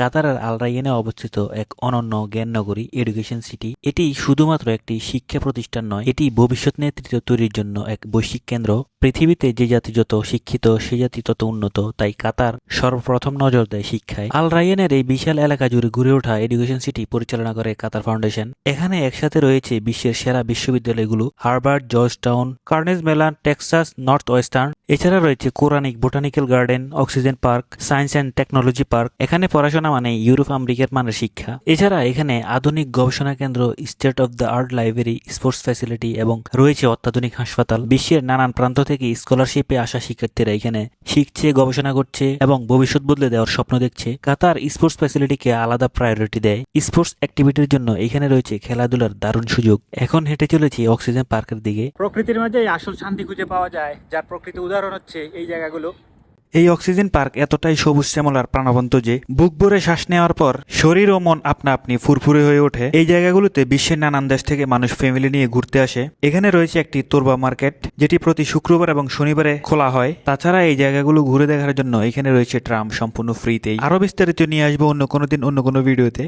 কাতারের আল রাইয়ানে অবস্থিত এক অনন্য জ্ঞান নগরী এডুকেশন সিটি। এটি শুধুমাত্র একটি শিক্ষা প্রতিষ্ঠান নয়, এটি ভবিষ্যৎ নেতৃত্ব তৈরির জন্য এক বৈশ্বিক কেন্দ্র। পৃথিবীতে যে জাতি যত শিক্ষিত সে জাতি তত উন্নত, তাই কাতার সর্বপ্রথম নজর দেয় শিক্ষায়। আল রাইয়ানের এই বিশাল এলাকা জুড়ে ঘুরে ওঠা এডুকেশন সিটি পরিচালনা করে কাতার ফাউন্ডেশন। এখানে একসাথে রয়েছে বিশ্বের সেরা বিশ্ববিদ্যালয়গুলো Harvard, Georgetown, Carnegie Mellon, Texas, Northwestern. এছাড়া রয়েছে Quranic botanical garden, oxygen park, science and technology park. এখানে পড়াশোনা মানে ইউরোপ আমেরিকার মানের শিক্ষা। এছাড়া এখানে আধুনিক গবেষণা কেন্দ্র, state of the art library, sports facility এবং রয়েছে অত্যাধুনিক হাসপাতাল। বিশ্বের নানান প্রান্ত থেকে স্কলারশিপে আসা শিক্ষার্থীরা এখানে শিখছে, গবেষণা করছে এবং ভবিষ্যৎ বদলে দেওয়ার স্বপ্ন দেখছে। কাতার স্পোর্টস ফ্যাসিলিটিকে আলাদা প্রায়োরিটি দেয়। স্পোর্টস অ্যাক্টিভিটির জন্য এখানে রয়েছে খেলাধুলার দারুণ সুযোগ। এখন হেঁটে চলেছি অক্সিজেন পার্কের দিকে। প্রকৃতির মাঝে আসল শান্তি খুঁজে পাওয়া যায়, যার প্রকৃত উদাহরণ হচ্ছে এই জায়গাগুলো। এই অক্সিজেন পার্ক এতটাই সবুজ শ্যামল আর প্রাণবন্ত যে বুক ভরে শ্বাস নেওয়ার পর শরীর ও মন আপনা আপনি ফুরফুরে হয়ে ওঠে। এই জায়গাগুলোতে বিশ্বের নানান দেশ থেকে মানুষ ফ্যামিলি নিয়ে ঘুরতে আসে। এখানে রয়েছে একটি তোরবা মার্কেট, যেটি প্রতি শুক্রবার এবং শনিবারে খোলা হয়। তাছাড়া এই জায়গাগুলো ঘুরে দেখার জন্য এখানে রয়েছে ট্রাম, সম্পূর্ণ ফ্রিতেই। আরো বিস্তারিত নিয়ে আসবো অন্য কোনো দিন অন্য কোনো ভিডিওতে।